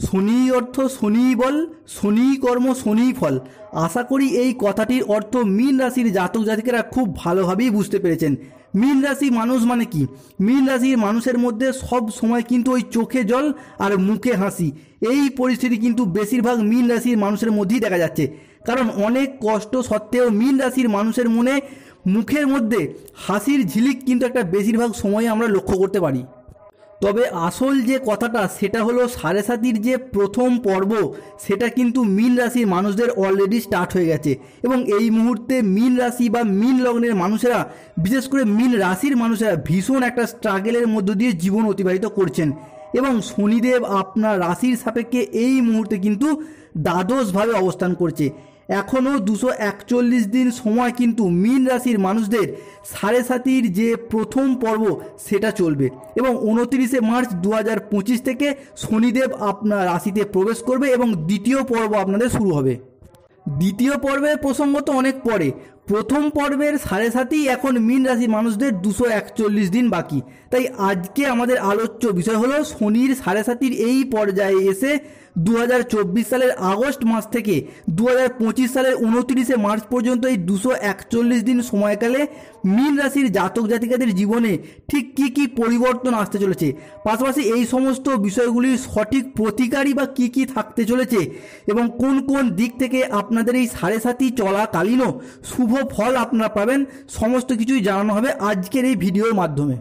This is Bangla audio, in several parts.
শনি অর্থ শনিই বল, শনিই কর্ম শনিই ফল। আশা করি এই কথাটির অর্থ মীন রাশির জাতক জাতিকেরা খুব ভালোভাবেই বুঝতে পেরেছেন। মীন রাশি মানুষ মানে কি? মীন রাশির মানুষের মধ্যে সব সময় কিন্তু ওই চোখে জল আর মুখে হাসি, এই পরিস্থিতি কিন্তু বেশিরভাগ মীন রাশির মানুষের মধ্যেই দেখা যাচ্ছে। কারণ অনেক কষ্ট সত্ত্বেও মীন রাশির মানুষের মনে মুখের মধ্যে হাসির ঝিলিক কিন্তু একটা বেশিরভাগ সময়ে আমরা লক্ষ্য করতে পারি। তবে আসল যে কথাটা সেটা হলো সাড়ে সাতির যে প্রথম পর্ব সেটা কিন্তু মীন রাশির মানুষদের অলরেডি স্টার্ট হয়ে গেছে এবং এই মুহূর্তে মীন রাশি বা মীন লগ্নের মানুষেরা, বিশেষ করে মীন রাশির মানুষেরা ভীষণ একটা স্ট্রাগলের মধ্য দিয়ে জীবন অতিবাহিত করছেন এবং শনিদেব আপনার রাশির সাপেক্ষে এই মুহূর্তে কিন্তু দ্বাদশভাবে অবস্থান করছে। এখনও 241 দিন সময় কিন্তু মীন রাশির মানুষদের সাড়ে সাতির যে প্রথম পর্ব সেটা চলবে এবং 29শে মার্চ 2025 থেকে শনিদেব আপনার রাশিতে প্রবেশ করবে এবং দ্বিতীয় পর্ব আপনাদের শুরু হবে। দ্বিতীয় পর্বের প্রসঙ্গ তো অনেক পরে, প্রথম পর্বের সাড়ে সাতই এখন মীন রাশির মানুষদের 241 দিন বাকি। তাই আজকে আমাদের আলোচ্য বিষয় হলো শনির সাড়ে সাতির এই পর্যায়ে এসে 2024 সালের আগস্ট মাস থেকে 2025 সালের 29শে মার্চ পর্যন্ত এই 241 দিন সময়কালে মীন রাশির জাতক জাতিকাদের জীবনে ঠিক কী কী পরিবর্তন আসতে চলেছে, পাশাপাশি এই সমস্ত বিষয়গুলির সঠিক প্রতিকারই বা কী কী থাকতে চলেছে এবং কোন কোন দিক থেকে আপনাদের এই সাড়ে সাতি চলাকালীনও শুভ ফল আপনারা পাবেন, সমস্ত কিছুই জানানো হবে আজকের এই ভিডিওর মাধ্যমে।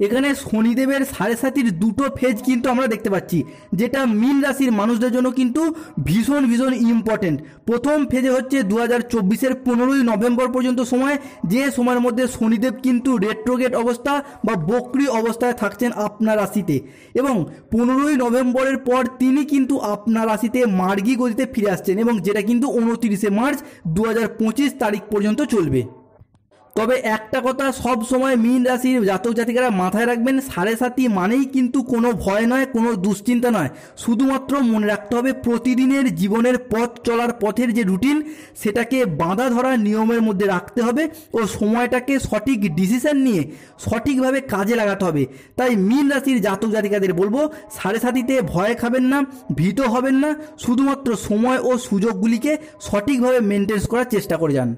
এখানে শনিদেবের সাড়ে সাতির দুটো ফেজ কিন্তু আমরা দেখতে পাচ্ছি, যেটা মীন রাশির মানুষদের জন্য কিন্তু ভীষণ ভীষণ ইম্পর্টেন্ট। প্রথম ফেজে হচ্ছে 2024-এর 15ই নভেম্বর পর্যন্ত সময়, যে সময়ের মধ্যে শনিদেব কিন্তু রেট্রোগেট অবস্থা বা বক্রী অবস্থায় থাকছেন আপনার রাশিতে এবং 15ই নভেম্বরের পর তিনি কিন্তু আপনার রাশিতে মার্গী গতিতে ফিরে আসছেন এবং যেটা কিন্তু 29শে মার্চ 2025 তারিখ পর্যন্ত চলবে। তবে একটা কথা সব সময় মীন রাশির জাতক জাতিকারা মাথায় রাখবেন, সাড়ে সাতি মানেই কিন্তু কোনো ভয় নয়, কোনো দুশ্চিন্তা নয়। শুধুমাত্র মনে রাখতে হবে প্রতিদিনের জীবনের পথ চলার পথের যে রুটিন সেটাকে বাঁধা ধরা নিয়মের মধ্যে রাখতে হবে ও সময়টাকে সঠিক ডিসিশন নিয়ে সঠিকভাবে কাজে লাগাতে হবে। তাই মীন রাশির জাতক জাতিকাদের বলবো, সাড়ে সাতিতে ভয় খাবেন না, ভীত হবেন না, শুধুমাত্র সময় ও সুযোগগুলিকে সঠিকভাবে মেনটেন করার চেষ্টা করে যান।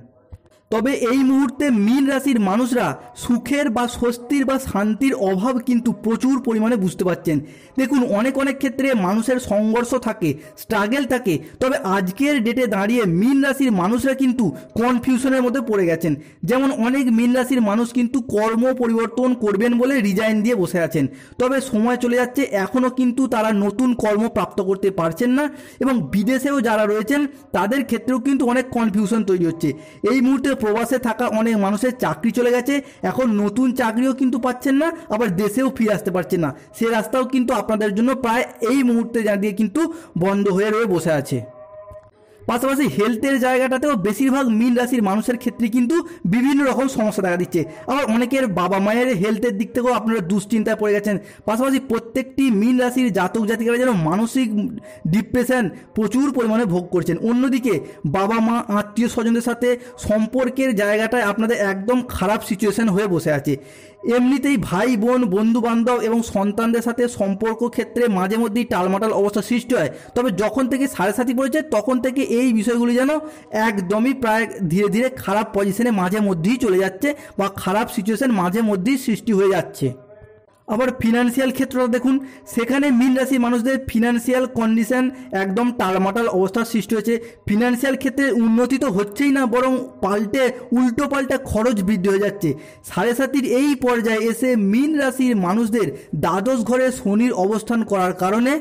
তবে এই মুহূর্তে মীন রাশির মানুষরা সুখের বা স্বস্তির বা শান্তির অভাব কিন্তু প্রচুর পরিমাণে বুঝতে পারছেন। দেখুন, অনেক ক্ষেত্রে মানুষের সংঘর্ষ থাকে, স্ট্রাগল থাকে, তবে আজকের ডেটে দাঁড়িয়ে মীন রাশির মানুষরা কিন্তু কনফিউশনের মধ্যে পড়ে গেছেন। যেমন অনেক মীন রাশির মানুষ কিন্তু কর্ম পরিবর্তন করবেন বলে রিজাইন দিয়ে বসে আছেন, তবে সময় চলে যাচ্ছে, এখনও কিন্তু তারা নতুন কর্ম প্রাপ্ত করতে পারছেন না এবং বিদেশেও যারা রয়েছেন তাদের ক্ষেত্রেও কিন্তু অনেক কনফিউশন তৈরি হচ্ছে। এই মুহূর্তে প্রবাসে থাকা অনেক মানুষের চাকরি চলে গেছে, এখন নতুন চাকরিও কিন্তু পাচ্ছেন না, আবার দেশেও ফিরে আসতে পারছেন না, সে রাস্তাও কিন্তু আপনাদের জন্য প্রায় এই মুহূর্তে দাঁড়িয়ে কিন্তু বন্ধ হয়ে রয়ে বসে আছে। পাশাপাশি হেলথের জায়গাটাতেও বেশিরভাগ মীন রাশির মানুষের ক্ষেত্রে কিন্তু বিভিন্ন রকম সমস্যা দেখা দিচ্ছে। আবার অনেকের বাবা মায়ের হেলথের দিক থেকেও আপনারা দুশ্চিন্তায় পড়ে গেছেন। পাশাপাশি প্রত্যেকটি মীন রাশির জাতক জাতিকারা যেন মানসিক ডিপ্রেশন প্রচুর পরিমাণে ভোগ করছেন। অন্যদিকে বাবা মা আত্মীয় স্বজনদের সাথে সম্পর্কের জায়গাটায় আপনাদের একদম খারাপ সিচুয়েশন হয়ে বসে আছে। এমনিতেই ভাই বোন, বন্ধু বান্ধব এবং সন্তানদের সাথে সম্পর্ক ক্ষেত্রে মাঝে মধ্যেই টালমাটাল অবস্থা সৃষ্টি হয়, তবে যখন থেকে সাড়ে সাতি পড়েছে তখন থেকে এই বিষয়গুলি যেন একদমই প্রায় ধীরে ধীরে খারাপ পজিশনে মাঝে মধ্যেই চলে যাচ্ছে বা খারাপ সিচুয়েশন মাঝে মধ্যেই সৃষ্টি হয়ে যাচ্ছে। আবার ফিনান্সিয়াল ক্ষেত্রটা দেখুন, সেখানে মীন রাশির মানুষদের ফিনান্সিয়াল কন্ডিশন একদম টালমাটাল অবস্থার সৃষ্টি হয়েছে। ফিনান্সিয়াল ক্ষেত্রে উন্নতি তো হচ্ছেই না, বরং উল্টো পাল্টা খরচ বৃদ্ধি হয়ে যাচ্ছে। সাড়ে সাতির এই পর্যায়ে এসে মীন রাশির মানুষদের দ্বাদশ ঘরে শনির অবস্থান করার কারণে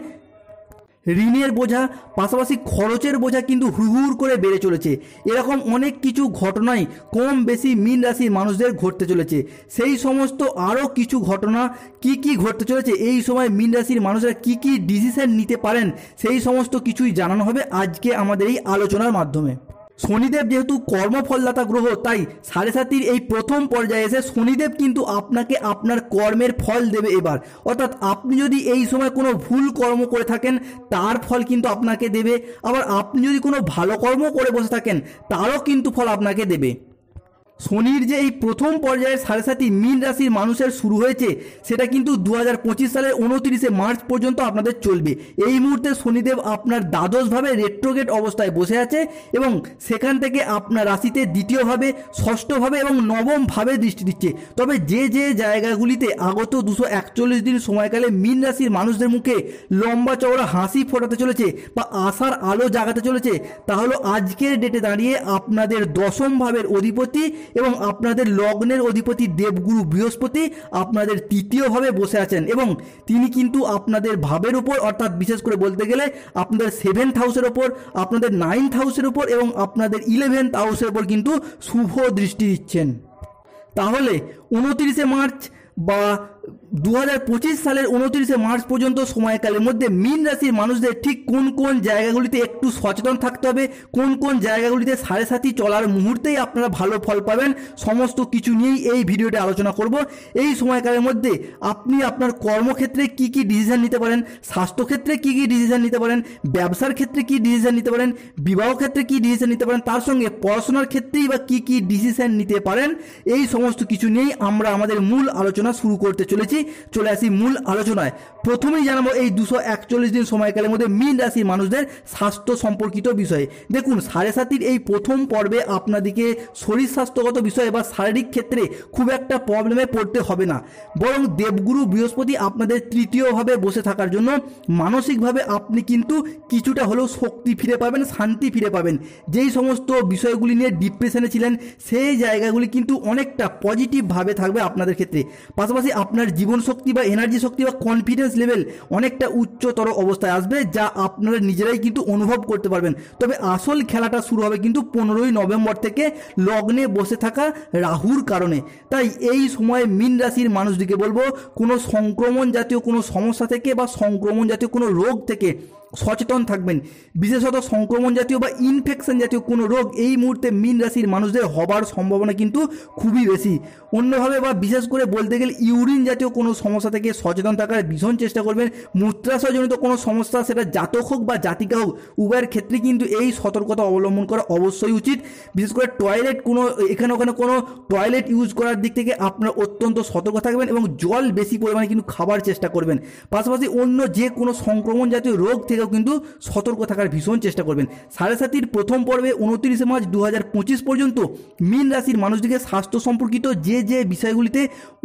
ঋণের বোঝা, পাশাপাশি খরচের বোঝা কিন্তু হুড় করে বেড়ে চলেছে। এরকম অনেক কিছু ঘটনাই কম বেশি মীন রাশির মানুষদের ঘটতে চলেছে। সেই সমস্ত আরও কিছু ঘটনা কি ঘটতে চলেছে, এই সময় মীন রাশির মানুষরা কি ডিসিশন নিতে পারেন, সেই সমস্ত কিছুই জানানো হবে আজকে আমাদের এই আলোচনার মাধ্যমে। শনিদেব যেহেতু কর্মফলদাতা গ্রহ, তাই সাড়ে সাতির এই প্রথম পর্যায়ে এসে শনিদেব কিন্তু আপনাকে আপনার কর্মের ফল দেবে এবার। অর্থাৎ আপনি যদি এই সময় কোনো ভুল কর্ম করে থাকেন তার ফল কিন্তু আপনাকে দেবে, আবার আপনি যদি কোনো ভালো কর্ম করে বসে থাকেন তারও কিন্তু ফল আপনাকে দেবে। শনির যে এই প্রথম পর্যায়ের সাড়ে সাতি মীন রাশির মানুষের শুরু হয়েছে সেটা কিন্তু 2025 সালের 29শে মার্চ পর্যন্ত আপনাদের চলবে। এই মুহূর্তে শনিদেব আপনার দ্বাদশভাবে রেট্রোগেট অবস্থায় বসে আছে এবং সেখান থেকে আপনার রাশিতে দ্বিতীয়ভাবে, ষষ্ঠভাবে এবং নবমভাবে দৃষ্টি দিচ্ছে। তবে যে যে জায়গাগুলিতে আগত 241 দিন সময়কালে মীন রাশির মানুষদের মুখে লম্বা চওড়া হাসি ফোটাতে চলেছে বা আশার আলো জাগাতে চলেছে তা হলো আজকের ডেটে দাঁড়িয়ে আপনাদের দশম ভাবের অধিপতি এবং আপনাদের লগ্নের অধিপতি দেবগুরু বৃহস্পতি আপনাদের তৃতীয়ভাবে বসে আছেন এবং তিনি কিন্তু আপনাদের ভাবের উপর, অর্থাৎ বিশেষ করে বলতে গেলে আপনাদের 7th হাউসের ওপর, আপনাদের 9th হাউসের ওপর এবং আপনাদের 11th হাউসের ওপর কিন্তু শুভ দৃষ্টি দিচ্ছেন। তাহলে 29শে মার্চ বা 2025 সালের 29শে মার্চ পর্যন্ত সময়কালের মধ্যে মীন রাশির মানুষদের ঠিক কোন কোন জায়গাগুলিতে একটু সচেতন থাকতে হবে, কোন কোন জায়গাগুলিতে সাড়ে সাতি চলার মুহূর্তেই আপনারা ভালো ফল পাবেন, সমস্ত কিছু নিয়েই এই ভিডিওতে আলোচনা করব। এই সময়কালের মধ্যে আপনি আপনার কর্মক্ষেত্রে কি কি ডিসিশন নিতে পারেন, স্বাস্থ্যক্ষেত্রে কি কি ডিসিশন নিতে পারেন, ব্যবসার ক্ষেত্রে কি ডিসিশন নিতে পারেন, বিবাহ ক্ষেত্রে কি ডিসিশন নিতে পারেন, তার সঙ্গে পড়াশোনার ক্ষেত্রেই বা কি কি ডিসিশন নিতে পারেন, এই সমস্ত কিছু নিয়েই আমরা আমাদের মূল আলোচনা শুরু করতে চলেছি। চলে আসি মূল আলোচনায়। প্রথমেই জানাবো এই 241 দিন সময়কালের মধ্যে মীন রাশির মানুষদের স্বাস্থ্য সম্পর্কিত বিষয়ে। দেখুন, সাড়ে সাতির এই প্রথম পর্বে আপনাদেরকে শরীর স্বাস্থ্যগত বিষয়ে বা শারীরিক ক্ষেত্রে খুব একটা প্রবলেমে পড়তে হবে না, বরং দেবগুরু বৃহস্পতি আপনাদের তৃতীয়ভাবে বসে থাকার জন্য মানসিকভাবে আপনি কিন্তু কিছুটা হলেও শক্তি ফিরে পাবেন, শান্তি ফিরে পাবেন। যেই সমস্ত বিষয়গুলি নিয়ে ডিপ্রেশনে ছিলেন সেই জায়গাগুলি কিন্তু অনেকটা পজিটিভভাবে থাকবে আপনাদের ক্ষেত্রে। পাশাপাশি আপনার জীবন শক্তি বা এনার্জি শক্তি বা কনফিডেন্স লেভেল অনেকটা উচ্চতর অবস্থায় আসবে, যা আপনারা নিজেরাই কিন্তু অনুভব করতে পারবেন। তবে আসল খেলাটা শুরু হবে কিন্তু 15ই নভেম্বর থেকে লগ্নে বসে থাকা রাহুর কারণে। তাই এই সময়ে মীন রাশির মানুষদিকে বলবো, কোনো সংক্রমণ জাতীয় কোনো সমস্যা থেকে বা সংক্রমণ জাতীয় কোনো রোগ থেকে সচেতন থাকবেন। বিশেষত সংক্রমণ জাতীয় বা ইনফেকশন জাতীয় কোনো রোগ এই মুহূর্তে মীন রাশির মানুষদের হবার সম্ভাবনা কিন্তু খুবই বেশি। অন্যভাবে বা বিশেষ করে বলতে গেলে ইউরিন জাতীয় কোনো সমস্যা থেকে সচেতন থাকার ভীষণ চেষ্টা করবেন। মূত্রাশয়জনিত কোনো সমস্যা, সেটা জাতক হোক বা জাতিকা হোক, উভয়ের ক্ষেত্রে কিন্তু এই সতর্কতা অবলম্বন করা অবশ্যই উচিত। বিশেষ করে টয়লেট, কোনো এখানে ওখানে কোনো টয়লেট ইউজ করার দিক থেকে আপনারা অত্যন্ত সতর্ক থাকবেন এবং জল বেশি পরিমাণে কিন্তু খাবার চেষ্টা করবেন। পাশাপাশি অন্য যে কোনো সংক্রমণ জাতীয় রোগ থেকে কিন্তু সতর্ক থাকার ভীষণ চেষ্টা করবেন। সাড়ে সাতির প্রথম পর্বে 29শে মার্চ 2025 পর্যন্ত মীন রাশির মানুষদিকে স্বাস্থ্য সম্পর্কিত যে যে বিষয়গুলিতে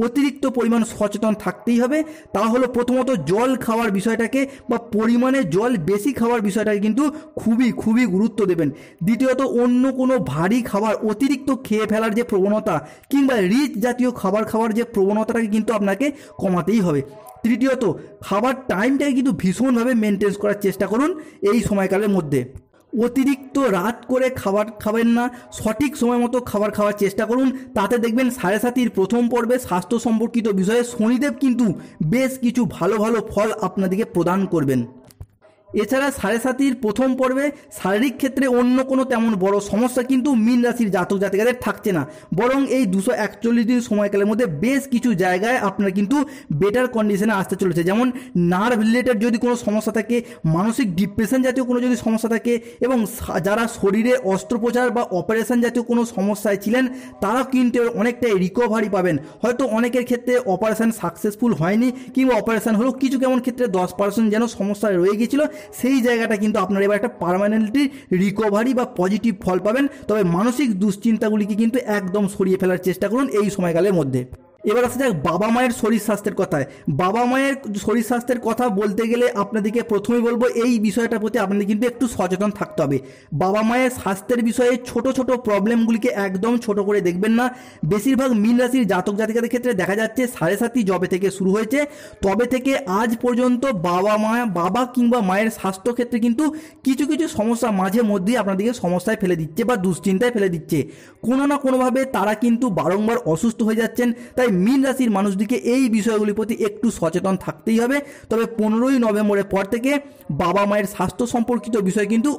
অতিরিক্ত পরিমাণ সচেতন থাকতেই হবে তা হলো, প্রথমত জল খাওয়ার বিষয়টাকে বা পরিমাণে জল বেশি খাওয়ার বিষয়টাকে কিন্তু খুবই খুবই গুরুত্ব দেবেন। দ্বিতীয়ত, অন্য কোনো ভারী খাবার অতিরিক্ত খেয়ে ফেলার যে প্রবণতা কিংবা রিচ জাতীয় খাবার খাওয়ার যে প্রবণতাটাকে কিন্তু আপনাকে কমাতেই হবে। তৃতীয়ত, খাবার টাইমটাকে কিন্তু ভীষণভাবে মেনটেন করার চেষ্টা করুন এই সময়কালের মধ্যে। অতিরিক্ত রাত করে খাবার খাবেন না, সঠিক সময় মতো খাবার খাওয়ার চেষ্টা করুন। তাতে দেখবেন সাড়ে সাতির প্রথম পর্বে স্বাস্থ্য সম্পর্কিত বিষয়ে শনিদেব কিন্তু বেশ কিছু ভালো ভালো ফল আপনাদেরকে প্রদান করবেন। এছাড়া সাড়ে সাতির প্রথম পর্বে শারীরিক ক্ষেত্রে অন্য কোনো তেমন বড় সমস্যা কিন্তু মীন রাশির জাতক জাতিকাদের থাকছে না, বরং এই 241 দিন সময়কালের মধ্যে বেশ কিছু জায়গায় আপনারা কিন্তু বেটার কন্ডিশনে আসতে চলেছে। যেমন নার্ভ রিলেটেড যদি কোনো সমস্যা থাকে, মানসিক ডিপ্রেশন জাতীয় কোনো যদি সমস্যা থাকে, এবং যারা শরীরে অস্ত্রোপচার বা অপারেশন জাতীয় কোনো সমস্যায় ছিলেন তারা কিন্তু অনেকটাই রিকভারি পাবেন। হয়তো অনেকের ক্ষেত্রে অপারেশন সাকসেসফুল হয়নি কিংবা অপারেশন হলো, কিছু কেমন ক্ষেত্রে 10% যেন সমস্যা রয়ে গিয়েছিল, সেই জায়গাটা কিন্তু আপনারা এবার একটা পার্মানেন্টলি রিকভারি বা পজিটিভ ফল পাবেন। তবে মানসিক দুশ্চিন্তাগুলিকে কিন্তু একদম সরিয়ে ফেলার চেষ্টা করুন এই সময়কালের মধ্যে। এবার আসা যাক বাবা মায়ের শরীর স্বাস্থ্যের কথায়। বাবা মায়ের শরীর স্বাস্থ্যের কথা বলতে গেলে আপনাদেরকে প্রথমেই বলবো, এই বিষয়টার প্রতি আপনাদের কিন্তু একটু সচেতন থাকতে হবে। বাবা মায়ের স্বাস্থ্যের বিষয়ে ছোট ছোট প্রবলেমগুলিকে একদম ছোট করে দেখবেন না। বেশিরভাগ মীন রাশির জাতক জাতিকাদের ক্ষেত্রে দেখা যাচ্ছে সাড়ে সাতি যবে থেকে শুরু হয়েছে তবে থেকে আজ পর্যন্ত বাবা কিংবা মায়ের স্বাস্থ্য ক্ষেত্রে কিন্তু কিছু কিছু সমস্যা মাঝে মধ্যেই আপনাদেরকে সমস্যায় ফেলে দিচ্ছে বা দুশ্চিন্তায় ফেলে দিচ্ছে। কোনো না কোনোভাবে তারা কিন্তু বারংবার অসুস্থ হয়ে যাচ্ছেন। তাই মীন রাশির মানুষদিকে এই বিষয়গুলির প্রতি একটু সচেতন থাকতেই হবে। তবে 15ই নভেম্বরের পর থেকে বাবা মায়ের স্বাস্থ্য সম্পর্কিত বিষয় কিন্তু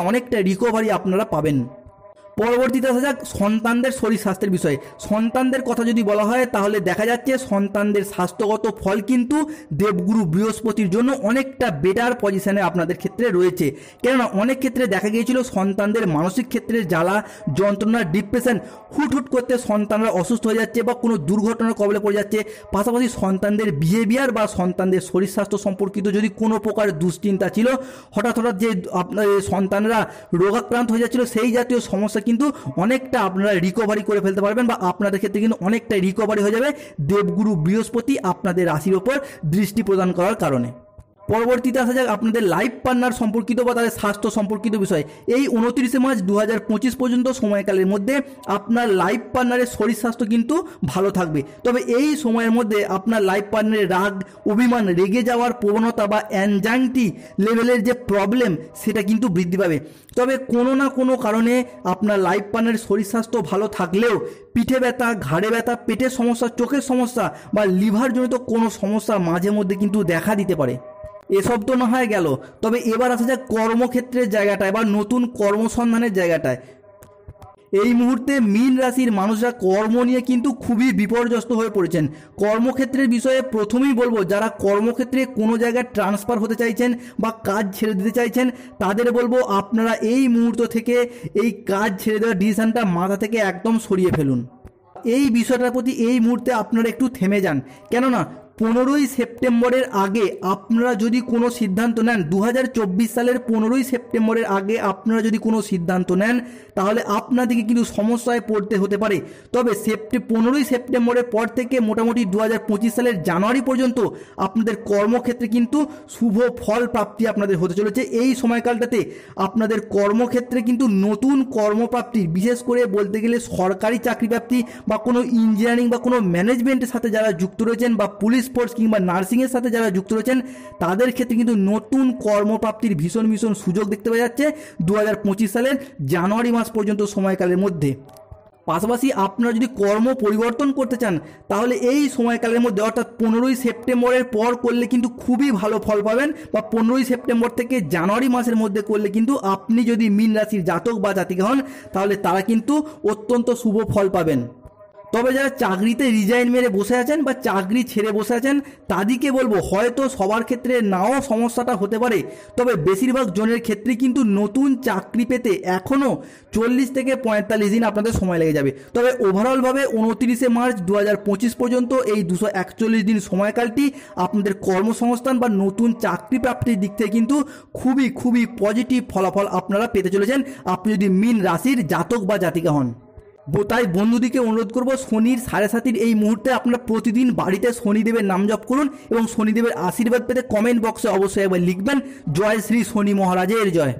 অনেকটা রিকভারি আপনারা পাবেন। পরবর্তীতে আসা যাক সন্তানদের শরীর স্বাস্থ্যের বিষয়ে। সন্তানদের কথা যদি বলা হয় তাহলে দেখা যাচ্ছে সন্তানদের স্বাস্থ্যগত ফল কিন্তু দেবগুরু বৃহস্পতির জন্য অনেকটা বেটার পজিশনে আপনাদের ক্ষেত্রে রয়েছে। কেননা অনেক ক্ষেত্রে দেখা গিয়েছিল সন্তানদের মানসিক ক্ষেত্রে জ্বালা যন্ত্রণা ডিপ্রেশন হুট করতে সন্তানরা অসুস্থ হয়ে যাচ্ছে বা কোনো দুর্ঘটনার কবলে পড়ে যাচ্ছে। পাশাপাশি সন্তানদের বিহেভিয়ার বা সন্তানদের শরীর স্বাস্থ্য সম্পর্কিত যদি কোনো প্রকার দুশ্চিন্তা ছিল, হঠাৎ যে আপনার সন্তানরা রোগাক্রান্ত হয়ে যাচ্ছিল, সেই জাতীয় সমস্যা কিন্তু অনেকটা আপনারা রিকভারি করে ফেলতে পারবেন বা আপনাদের ক্ষেত্রে কিন্তু অনেকটা রিকভারি হয়ে যাবে দেবগুরু বৃহস্পতি আপনাদের রাশির ওপর দৃষ্টি প্রদান করার কারণে। পরবর্তীতে আসা যাক আপনাদের লাইফ পার্টনার সম্পর্কিত বা তাদের স্বাস্থ্য সম্পর্কিত বিষয়। এই 29 মার্চ 2025 পর্যন্ত সময়কালের মধ্যে আপনার লাইফ পার্টনারের শরীর স্বাস্থ্য কিন্তু ভালো থাকবে। তবে এই সময়ের মধ্যে আপনার লাইফ পার্টনারের রাগ অভিমান রেগে যাওয়ার প্রবণতা বা অ্যাংজাইটি লেভেলের যে প্রবলেম সেটা কিন্তু বৃদ্ধি পাবে। তবে কোনো না কোনো কারণে আপনার লাইফ পার্টনারের শরীর স্বাস্থ্য ভালো থাকলেও পিঠে ব্যথা, ঘাড়ে ব্যথা, পেটের সমস্যা, চোখের সমস্যা বা লিভারজনিত কোনো সমস্যা মাঝে মধ্যে কিন্তু দেখা দিতে পারে। এসব তো না হয় গেল, তবে এবার আসা যাক কর্মক্ষেত্রের জায়গাটায় বা নতুন কর্মসন্ধানের জায়গাটায়। এই মুহূর্তে মীন রাশির মানুষরা কর্ম নিয়ে কিন্তু খুবই বিপর্যস্ত হয়ে পড়েছেন। কর্মক্ষেত্রের বিষয়ে প্রথমেই বলবো, যারা কর্মক্ষেত্রে কোনো জায়গায় ট্রান্সফার হতে চাইছেন বা কাজ ছেড়ে দিতে চাইছেন তাদের বলবো আপনারা এই মুহূর্ত থেকে এই কাজ ছেড়ে দেওয়ার ডিসিশনটা মাথা থেকে একদম সরিয়ে ফেলুন। এই বিষয়টার প্রতি এই মুহূর্তে আপনারা একটু থেমে যান। কেননা 15ই সেপ্টেম্বরের আগে আপনারা যদি কোনো সিদ্ধান্ত নেন, 2024 সালের 15ই সেপ্টেম্বরের আগে আপনারা যদি কোনো সিদ্ধান্ত নেন তাহলে আপনাদেরকে কিন্তু সমস্যায় পড়তে হতে পারে। তবে 15ই সেপ্টেম্বরের পর থেকে মোটামুটি 2025 সালের জানুয়ারি পর্যন্ত আপনাদের কর্মক্ষেত্রে কিন্তু শুভ ফল প্রাপ্তি আপনাদের হতে চলেছে। এই সময়কালটাতে আপনাদের কর্মক্ষেত্রে কিন্তু নতুন কর্মপ্রাপ্তি, বিশেষ করে বলতে গেলে সরকারি চাকরি প্রাপ্তি বা কোনো ইঞ্জিনিয়ারিং বা কোনো ম্যানেজমেন্টের সাথে যারা যুক্ত রয়েছেন বা পুলিশ ফোর্স কিংবা নার্সিংয়ের সাথে যারা যুক্ত রয়েছেন তাদের ক্ষেত্রে কিন্তু নতুন কর্মপ্রাপ্তির ভীষণ সুযোগ দেখতে পাওয়া যাচ্ছে 2025 সালের জানুয়ারি মাস পর্যন্ত সময়কালের মধ্যে। পাশাপাশি আপনারা যদি কর্ম পরিবর্তন করতে চান তাহলে এই সময়কালের মধ্যে অর্থাৎ 15ই সেপ্টেম্বরের পর করলে কিন্তু খুবই ভালো ফল পাবেন, বা 15ই সেপ্টেম্বর থেকে জানুয়ারি মাসের মধ্যে করলে কিন্তু আপনি যদি মীন রাশির জাতক বা জাতিকা হন তাহলে তারা কিন্তু অত্যন্ত শুভ ফল পাবেন। তবে যারা চাকরিতে রিজাইন মেরে বসে আছেন বা চাকরি ছেড়ে বসে আছেন তাদেরকে বলবো, হয়তো সবার ক্ষেত্রে নাও সমস্যাটা হতে পারে, তবে বেশিরভাগ জনের ক্ষেত্রে কিন্তু নতুন চাকরি পেতে এখনও 40 থেকে 45 দিন আপনাদের সময় লেগে যাবে। তবে ওভারঅলভাবে 29শে মার্চ 2025 পর্যন্ত এই 241 দিন সময়কালটি আপনাদের কর্মসংস্থান বা নতুন চাকরি প্রাপ্তির দিক থেকে কিন্তু খুবই পজিটিভ ফলাফল আপনারা পেতে চলেছেন আপনি যদি মীন রাশির জাতক বা জাতিকা হন। তাই বন্ধুদিকে অনুরোধ করব, শনির 7.5 এই মুহূর্তে আপনারা প্রতিদিন বাড়িতে শনিদেবের নাম জপ করুন এবং শনিদেবের আশীর্বাদ পেতে কমেন্ট বক্সে অবশ্যই একবার লিখবেন জয় শ্রী শনি মহারাজের জয়।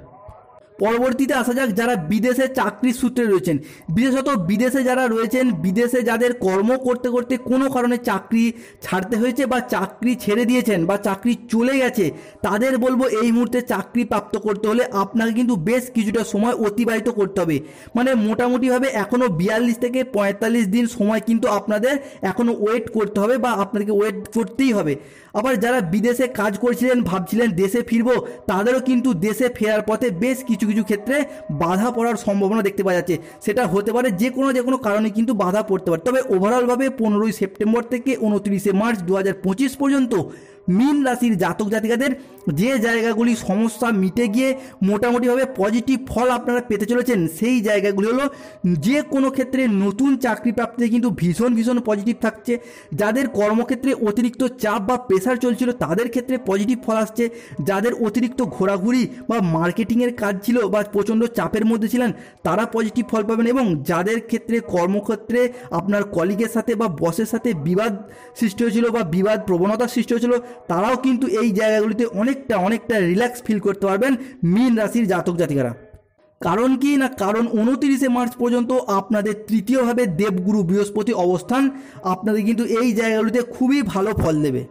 পরবর্তীতে আসা যাক যারা বিদেশে চাকরির সূত্রে রয়েছেন, বিশেষত বিদেশে যারা রয়েছেন, বিদেশে যাদের কর্ম করতে করতে কোনো কারণে চাকরি ছাড়তে হয়েছে বা চাকরি ছেড়ে দিয়েছেন বা চাকরি চলে গেছে, তাদের বলবো এই মুহূর্তে চাকরি প্রাপ্ত করতে হলে আপনাকে কিন্তু বেশ কিছুটা সময় অতিবাহিত করতে হবে। মানে মোটামুটিভাবে এখনও 42 থেকে 45 দিন সময় কিন্তু আপনাদের এখনও ওয়েট করতে হবে বা আপনাদেরকে ওয়েট করতেই হবে। আবার যারা বিদেশে কাজ করছিলেন, ভাবছিলেন দেশে ফিরবো, তাদেরও কিন্তু দেশে ফেরার পথে বেশ কিছু ক্ষেত্রে বাধা পড়ার সম্ভাবনা দেখতে পাওয়া যাচ্ছে। সেটা হতে পারে যে কোনো কারণে কিন্তু বাধা পড়তে পারে। তবে ওভারঅলভাবে 15ই সেপ্টেম্বর থেকে 29শে মার্চ 2025 পর্যন্ত মীন রাশির জাতক জাতিকাদের যে জায়গাগুলি সমস্যা মিটে গিয়ে মোটামুটিভাবে পজিটিভ ফল আপনারা পেতে চলেছেন, সেই জায়গাগুলি হলো যে কোনো ক্ষেত্রে নতুন চাকরি প্রাপ্তিতে কিন্তু ভীষণ পজিটিভ থাকছে। যাদের কর্মক্ষেত্রে অতিরিক্ত চাপ বা প্রেশার চলছিল তাদের ক্ষেত্রে পজিটিভ ফল আসছে। যাদের অতিরিক্ত ঘোরাঘুরি বা মার্কেটিংয়ের কাজ ছিল বা প্রচণ্ড চাপের মধ্যে ছিলেন তারা পজিটিভ ফল পাবেন, এবং যাদের ক্ষেত্রে কর্মক্ষেত্রে আপনার কলিগের সাথে বা বসের সাথে বিবাদ সৃষ্টি হয়েছিল বা বিবাদ প্রবণতা সৃষ্টি হয়েছিল তারাও কিন্তু এই জায়গাগুলিতে অনেকটা রিল্যাক্স ফিল করতে পারবেন মীন রাশির জাতক জাতিকারা। কারণ কি না, কারণ 29শে মার্চ পর্যন্ত আপনাদের তৃতীয়ভাবে দেবগুরু বৃহস্পতি অবস্থান আপনাদের কিন্তু এই জায়গাগুলিতে খুবই ভালো ফল দেবে।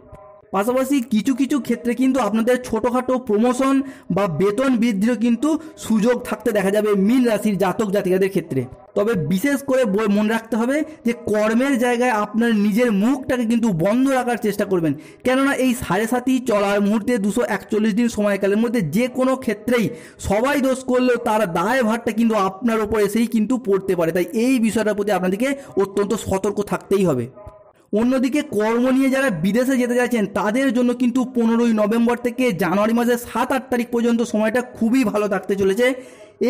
পাশাপাশি কিছু কিছু ক্ষেত্রে কিন্তু আপনাদের ছোটোখাটো প্রমোশন বা বেতন বৃদ্ধিরও কিন্তু সুযোগ থাকতে দেখা যাবে মীন রাশির জাতক জাতিকাদের ক্ষেত্রে। তবে বিশেষ করে মনে রাখতে হবে যে কর্মের জায়গায় আপনার নিজের মুখটাকে কিন্তু বন্ধ রাখার চেষ্টা করবেন, কেননা এই 7.5 চলার মুহূর্তে 241 দিন সময়কালের মধ্যে যে কোনো ক্ষেত্রেই সবাই দোষ করলেও তার দায়ভারটা কিন্তু আপনার ওপর এসেই কিন্তু পড়তে পারে। তাই এই বিষয়টার প্রতি আপনাদেরকে অত্যন্ত সতর্ক থাকতেই হবে। অন্যদিকে কর্ম নিয়ে যারা বিদেশে যেতে চাইছেন তাদের জন্য কিন্তু 15ই নভেম্বর থেকে জানুয়ারি মাসের 7-8 তারিখ পর্যন্ত সময়টা খুবই ভালো থাকতে চলেছে।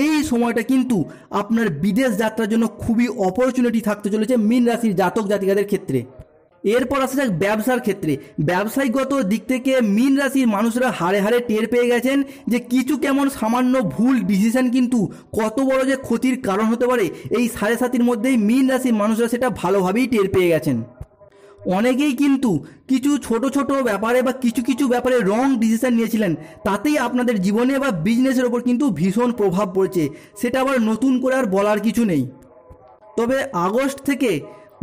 এই সময়টা কিন্তু আপনার বিদেশ যাত্রার জন্য খুবই অপরচুনিটি থাকতে চলেছে মীন রাশির জাতক জাতিকাদের ক্ষেত্রে। এরপর আসা যাক ব্যবসার ক্ষেত্রে। ব্যবসায়িকগত দিক থেকে মীন রাশির মানুষরা হাড়ে হাড়ে টের পেয়ে গেছেন যে কিছু কেমন সামান্য ভুল ডিসিশন কিন্তু কত বড় যে ক্ষতির কারণ হতে পারে, এই 7.5 মধ্যেই মীন রাশির মানুষরা সেটা ভালোভাবেই টের পেয়ে গেছেন। অনেকেই কিন্তু কিছু ছোট ছোট ব্যাপারে বা কিছু কিছু ব্যাপারে রং ডিসিশন নিয়েছিলেন, তাতেই আপনাদের জীবনে বা বিজনেসের ওপর কিন্তু ভীষণ প্রভাব পড়ছে। সেটা আবার নতুন করে আর বলার কিছু নেই। তবে আগস্ট থেকে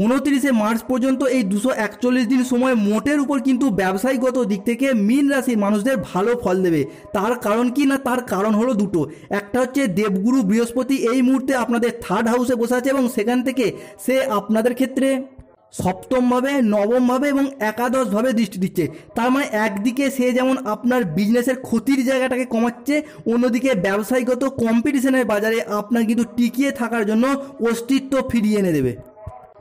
29শে মার্চ পর্যন্ত এই 241 দিন সময় মোটের উপর কিন্তু ব্যবসায়িকগত দিক থেকে মীন রাশির মানুষদের ভালো ফল দেবে। তার কারণ কি না, তার কারণ হলো দুটো। একটা হচ্ছে দেবগুরু বৃহস্পতি এই মুহূর্তে আপনাদের 3rd হাউসে বসে আছে এবং সেখান থেকে সে আপনাদের ক্ষেত্রে সপ্তমভাবে, নবমভাবে এবং একাদশভাবে দৃষ্টি দিচ্ছে। তার মানে একদিকে সে যেমন আপনার বিজনেসের ক্ষতির জায়গাটাকে কমাচ্ছে, অন্যদিকে ব্যবসায়িকগত কম্পিটিশনের বাজারে আপনার কিন্তু টিকিয়ে থাকার জন্য অস্তিত্ব ফিরিয়ে এনে দেবে।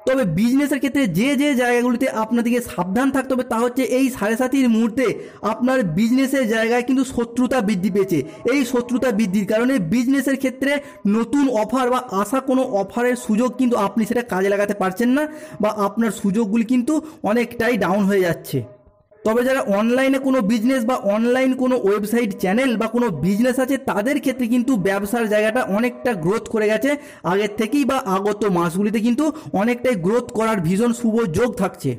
তবে বিজনেসের ক্ষেত্রে যে যে জায়গাগুলিতে আপনাদেরকে সাবধান থাকতে হবে তা হচ্ছে এই 7.5 মুহূর্তে আপনার বিজনেসের জায়গায় কিন্তু শত্রুতা বৃদ্ধি পেয়েছে। এই শত্রুতা বৃদ্ধির কারণে বিজনেসের ক্ষেত্রে নতুন অফার বা আসা কোনো অফারের সুযোগ কিন্তু আপনি সেটা কাজে লাগাতে পারছেন না, বা আপনার সুযোগগুলি কিন্তু অনেকটাই ডাউন হয়ে যাচ্ছে। তবে যারা অনলাইনে কোনো বিজনেস বা অনলাইন কোনো ওয়েবসাইট চ্যানেল বা কোনো বিজনেস আছে তাদের ক্ষেত্রে কিন্তু ব্যবসার জায়গাটা অনেকটা গ্রোথ করে গেছে আগের থেকেই, বা আগত মাসগুলিতে কিন্তু অনেকটাই গ্রোথ করার ভীষণ শুভ যোগ থাকছে।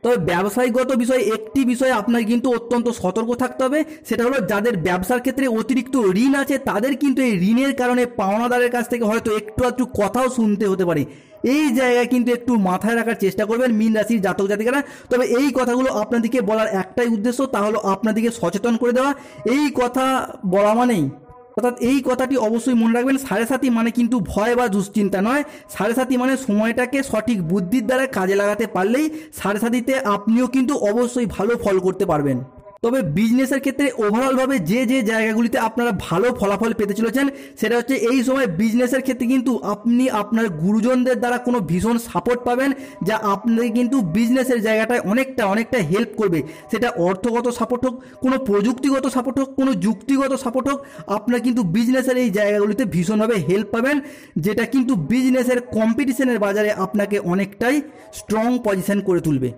তবে ব্যবসায়িকগত বিষয়ে একটি বিষয়ে আপনার কিন্তু অত্যন্ত সতর্ক থাকতে হবে, সেটা হলো যাদের ব্যবসার ক্ষেত্রে অতিরিক্ত ঋণ আছে তাদের কিন্তু এই ঋণের কারণে পাওনাদারের কাছ থেকে হয়তো একটু কথাও শুনতে হতে পারে। এই জায়গায় কিন্তু একটু মাথায় রাখার চেষ্টা করবেন মীন রাশির জাতক জাতিকারা। তবে এই কথাগুলো আপনাদেরকে বলার একটাই উদ্দেশ্য, তা হলো আপনাদেরকে সচেতন করে দেওয়া। এই কথা বলা মানেই, অর্থাৎ এই কথাটি অবশ্যই মনে রাখবেন, 7.5 মানে কিন্তু ভয় বা দুশ্চিন্তা নয়। 7.5 মানে সময়টাকে সঠিক বুদ্ধির দ্বারা কাজে লাগাতে পারলেই 7.5তে আপনিও কিন্তু অবশ্যই ভালো ফল করতে পারবেন। তবে বিজনেসের ক্ষেত্রে ওভারঅলভাবে যে যে জায়গাগুলিতে আপনারা ভালো ফলাফল পেতে চলেছেন সেটা হচ্ছে এই সময় বিজনেসের ক্ষেত্রে কিন্তু আপনি আপনার গুরুজনদের দ্বারা কোনো ভীষণ সাপোর্ট পাবেন, যা আপনাকে কিন্তু বিজনেসের জায়গাটায় অনেকটা হেল্প করবে। সেটা অর্থগত সাপোর্ট হোক, কোনো প্রযুক্তিগত সাপোর্ট হোক, কোনো যুক্তিগত সাপোর্ট হোক, আপনার কিন্তু বিজনেসের এই জায়গাগুলিতে ভীষণভাবে হেল্প পাবেন, যেটা কিন্তু বিজনেসের কম্পিটিশনের বাজারে আপনাকে অনেকটাই স্ট্রং পজিশন করে তুলবে।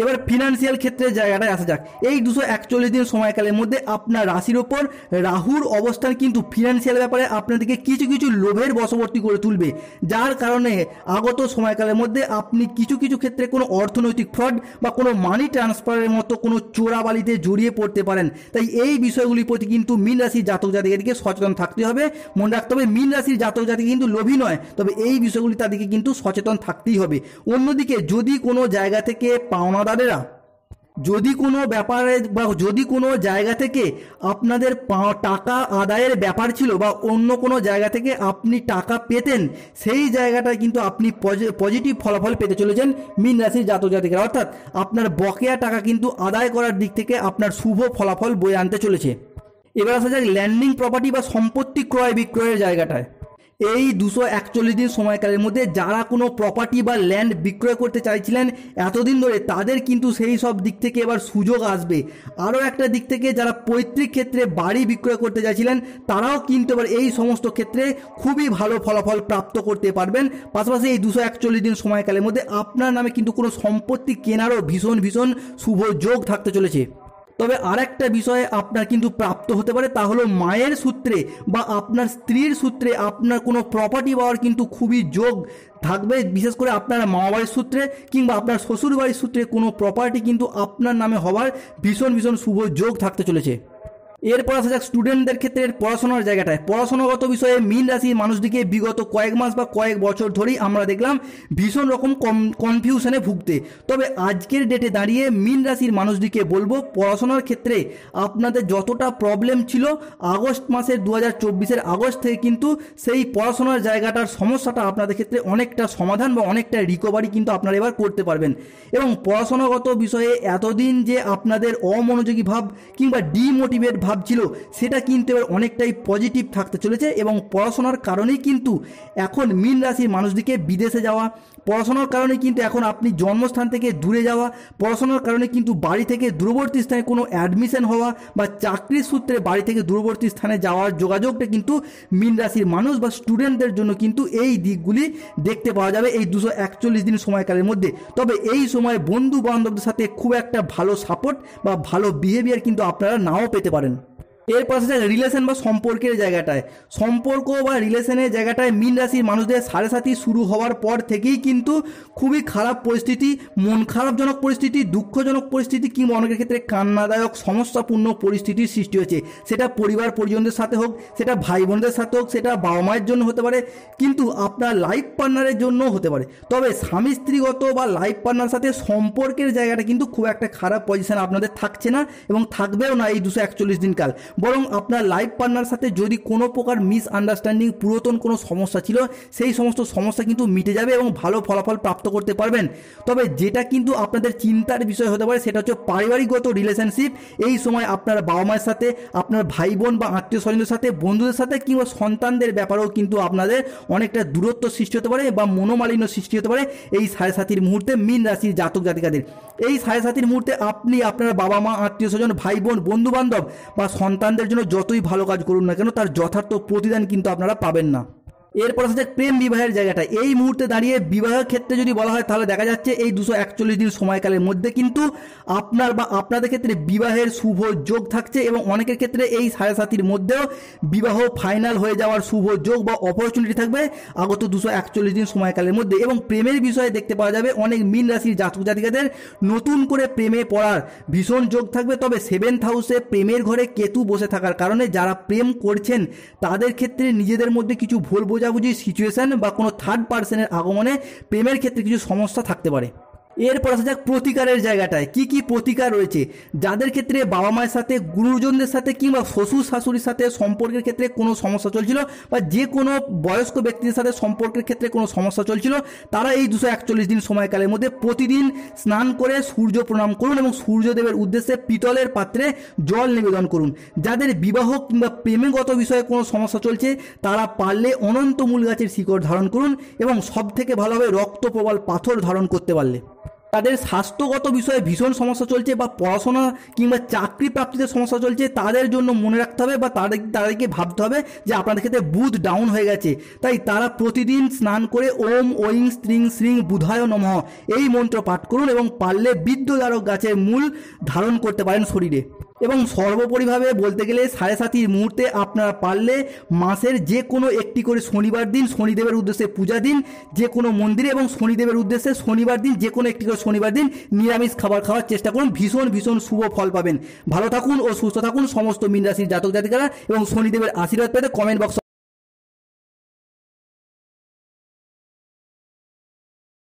এবার ফিনান্সিয়াল ক্ষেত্রে জায়গাটায় আসা যাক। এই 241 দিন সময়কালের মধ্যে আপনার রাশির ওপর রাহুর অবস্থান কিন্তু ফিনান্সিয়াল ব্যাপারে আপনাদেরকে কিছু কিছু লোভের বশবর্তী করে তুলবে, যার কারণে আগত সময়কালের মধ্যে আপনি কিছু কিছু ক্ষেত্রে কোনো অর্থনৈতিক ফ্রড বা কোনো মানি ট্রান্সফারের মতো কোনো চোরাবালিতে জড়িয়ে পড়তে পারেন। তাই এই বিষয়গুলির প্রতি কিন্তু মীন রাশির জাতক জাতিকাদেরকে সচেতন থাকতে হবে। মনে রাখতে হবে মীন রাশির জাতক জাতিকা কিন্তু লোভী নয়, তবে এই বিষয়গুলি তাদেরকে কিন্তু সচেতন থাকতেই হবে। অন্যদিকে যদি কোনো জায়গা থেকে পাওনাদারেরা যদি কোনো ব্যাপারে বা যদি কোনো জায়গা থেকে আপনাদের টাকা আদায়ের ব্যাপার ছিল বা অন্য কোনো জায়গা থেকে আপনি টাকা পেতেন, সেই জায়গাটায় কিন্তু আপনি পজিটিভ ফলাফল পেতে চলেছেন মীন রাশির জাতক জাতিকারা। অর্থাৎ আপনার বকেয়া টাকা কিন্তু আদায় করার দিক থেকে আপনার শুভ ফলাফল বয়ে আনতে চলেছে। এবার আসা যাক ল্যান্ডিং প্রপার্টি বা সম্পত্তি ক্রয় বিক্রয়ের জায়গাটায়। এই 241 দিন সময়কালের মধ্যে যারা কোনো প্রপার্টি বা ল্যান্ড বিক্রয় করতে চাইছিলেন এতদিন ধরে, তাদের কিন্তু সেই সব দিক থেকে এবার সুযোগ আসবে। আরও একটা দিক থেকে যারা পৈতৃক ক্ষেত্রে বাড়ি বিক্রয় করতে চাইছিলেন তারাও কিন্তু এবার এই সমস্ত ক্ষেত্রে খুবই ভালো ফলাফল প্রাপ্ত করতে পারবেন। পাশাপাশি এই 241 দিন সময়কালের মধ্যে আপনার নামে কিন্তু কোনো সম্পত্তি কেনারও ভীষণ শুভ যোগ থাকতে চলেছে। তবে আরেকটা বিষয়ে আপনার কিন্তু প্রাপ্ত হতে পারে, তা হলো মায়ের সূত্রে বা আপনার স্ত্রীর সূত্রে আপনার কোনো প্রপার্টি পাওয়ার কিন্তু খুবই যোগ থাকবে। বিশেষ করে আপনার মামা বাড়ির সূত্রে কিংবা আপনার শ্বশুর বাড়ির সূত্রে কোনো প্রপার্টি কিন্তু আপনার নামে হওয়ার ভীষণ শুভ যোগ থাকতে চলেছে। এরপর আসা যাক স্টুডেন্টদের ক্ষেত্রে পড়াশোনার জায়গাটায়। পড়াশোনাগত বিষয়ে মীন রাশির মানুষটিকে বিগত কয়েক মাস বা কয়েক বছর ধরেই আমরা দেখলাম ভীষণ রকম কনফিউশনে ভুগতে। তবে আজকের ডেটে দাঁড়িয়ে মীন রাশির মানুষটিকে বলবো পড়াশোনার ক্ষেত্রে আপনাদের যতটা প্রবলেম ছিল আগস্ট মাসের 2024-এর আগস্ট থেকে কিন্তু সেই পড়াশোনার জায়গাটার সমস্যাটা আপনাদের ক্ষেত্রে অনেকটা সমাধান বা অনেকটা রিকভারি কিন্তু আপনারা এবার করতে পারবেন। এবং পড়াশোনাগত বিষয়ে এতদিন যে আপনাদের অমনোযোগী ভাব কিংবা ডিমোটিভেট ভাব ছিল সেটা কিন্তু এবার অনেকটাই পজিটিভ থাকতে চলেছে। এবং পড়াশোনার কারণেই কিন্তু এখন মীন রাশির মানুষদিকে বিদেশে যাওয়া, পড়াশোনার কারণে কিন্তু এখন আপনি জন্মস্থান থেকে দূরে যাওয়া, পড়াশোনার কারণে কিন্তু বাড়ি থেকে দূরবর্তী স্থানে কোনো অ্যাডমিশন হওয়া বা চাকরির সূত্রে বাড়ি থেকে দূরবর্তী স্থানে যাওয়ার যোগাযোগটা কিন্তু মীন রাশির মানুষ বা স্টুডেন্টদের জন্য কিন্তু এই দিকগুলি দেখতে পাওয়া যাবে এই 241 দিন সময়কালের মধ্যে। তবে এই সময় বন্ধু বান্ধবদের সাথে খুব একটা ভালো সাপোর্ট বা ভালো বিহেভিয়ার কিন্তু আপনারা নাও পেতে পারেন। এরপর আসা যায় রিলেশন বা সম্পর্কের জায়গাটায়। সম্পর্ক বা রিলেশনের জায়গাটায় মীন রাশির মানুষদের 7.5 শুরু হওয়ার পর থেকেই কিন্তু খুবই খারাপ পরিস্থিতি, মন খারাপজনক পরিস্থিতি, দুঃখজনক পরিস্থিতি কিংবা অনেকের ক্ষেত্রে কান্নাদায়ক সমস্যাপূর্ণ পরিস্থিতির সৃষ্টি হয়েছে। সেটা পরিবার পরিজনদের সাথে হোক, সেটা ভাই বোনদের সাথে হোক, সেটা বাবা মায়ের জন্য হতে পারে, কিন্তু আপনার লাইফ পার্টনারের জন্যও হতে পারে। তবে স্বামী স্ত্রীগত বা লাইফ পার্টনার সাথে সম্পর্কের জায়গাটা কিন্তু খুব একটা খারাপ পজিশন আপনাদের থাকছে না এবং থাকবেও না এই 241 দিন কাল। বরং আপনার লাইফ পার্টনার সাথে যদি কোনো প্রকার মিসআন্ডারস্ট্যান্ডিং, পুরাতন কোনো সমস্যা ছিল সেই সমস্ত সমস্যা কিন্তু মিটে যাবে এবং ভালো ফলাফল প্রাপ্ত করতে পারবেন। তবে যেটা কিন্তু আপনাদের চিন্তার বিষয় হতে পারে সেটা হচ্ছে পারিবারিকগত রিলেশনশিপ। এই সময় আপনার বাবা মায়ের সাথে, আপনার ভাই বোন বা আত্মীয় স্বজনদের সাথে, বন্ধুদের সাথে কিংবা সন্তানদের ব্যাপারেও কিন্তু আপনাদের অনেকটা দূরত্ব সৃষ্টি হতে পারে বা মনোমালিন্য সৃষ্টি হতে পারে এই 7.5 মুহূর্তে মীন রাশির জাতক জাতিকাদের। এই 7.5 মুহূর্তে আপনি আপনার বাবা মা, আত্মীয় স্বজন, ভাই বোন, বন্ধু বান্ধব বা সন্তানদের জন্য যতই ভালো কাজ করুন না কেন তার যথার্থ প্রতিদান কিন্তু আপনারা পাবেন না। এরপর আসছে প্রেম বিবাহের জায়গাটা। এই মুহূর্তে দাঁড়িয়ে বিবাহের ক্ষেত্রে যদি বলা হয় তাহলে দেখা যাচ্ছে এই 241 দিন সময়কালের মধ্যে কিন্তু আপনার বা আপনাদের ক্ষেত্রে বিবাহের শুভ যোগ থাকছে এবং অনেকের ক্ষেত্রে এই 7.5 মধ্যেও বিবাহ ফাইনাল হয়ে যাওয়ার শুভ যোগ বা অপরচুনিটি থাকবে আগত 241 দিন সময়কালের মধ্যে। এবং প্রেমের বিষয়ে দেখতে পাওয়া যাবে অনেক মীন রাশির জাতক জাতিকাদের নতুন করে প্রেমে পড়ার ভীষণ যোগ থাকবে। তবে 7th হাউসে প্রেমের ঘরে কেতু বসে থাকার কারণে যারা প্রেম করছেন তাদের ক্ষেত্রে নিজেদের মধ্যে কিছু ভুল বোঝাবুঝি সিচুয়েশন বা কোনো থার্ড পার্সনের আগমনে প্রেমের ক্ষেত্রে কিছু সমস্যা থাকতে পারে। এরপর আসা যাক প্রতিকারের জায়গাটায়। কি কি প্রতিকার রয়েছে যাদের ক্ষেত্রে বাবা মায়ের সাথে, গুরুজনদের সাথে কিংবা শ্বশুর শাশুড়ির সাথে সম্পর্কের ক্ষেত্রে কোনো সমস্যা চলছিল বা যে কোনো বয়স্ক ব্যক্তিদের সাথে সম্পর্কের ক্ষেত্রে কোনো সমস্যা চলছিল, তারা এই 241 দিন সময়কালের মধ্যে প্রতিদিন স্নান করে সূর্য প্রণাম করুন এবং সূর্যদেবের উদ্দেশ্যে পিতলের পাত্রে জল নিবেদন করুন। যাদের বিবাহ কিংবা প্রেমগত বিষয়ে কোনো সমস্যা চলছে তারা পারলে অনন্ত মূল গাছের শিকড় ধারণ করুন এবং সব থেকে ভালো হবে রক্তপ্রবাল পাথর ধারণ করতে পারলে। তাদের স্বাস্থ্যগত বিষয়ে ভীষণ সমস্যা চলছে বা পড়াশোনা কিংবা চাকরি প্রাপ্তিতে সমস্যা চলছে তাদের জন্য মনে রাখতে হবে বা তাদেরকে ভাবতে হবে যে আপনাদের ক্ষেত্রে বুধ ডাউন হয়ে গেছে। তাই তারা প্রতিদিন স্নান করে ওম ঐং স্ত্রিং শ্রীং বুধায় নমঃ এই মন্ত্র পাঠ করুন এবং পারলে বিদ্যুদারক গাছের মূল ধারণ করতে পারেন শরীরে। এবং সর্বোপরিভাবে বলতে গেলে 7.5 মুহূর্তে আপনারা পারলে মাসের যে কোনো একটি করে শনিবার দিন শনিদেবের উদ্দেশ্যে পূজা দিন যে কোনো মন্দিরে, এবং শনিদেবের উদ্দেশ্যে শনিবার দিন যে কোনো একটি করে শনিবার দিন নিরামিষ খাবার খাওয়ার চেষ্টা করুন। ভীষণ ভীষণ শুভ ফল পাবেন। ভালো থাকুন ও সুস্থ থাকুন সমস্ত মীন রাশির জাতক জাতিকারা এবং শনিদেবের আশীর্বাদ পেতে কমেন্ট বক্স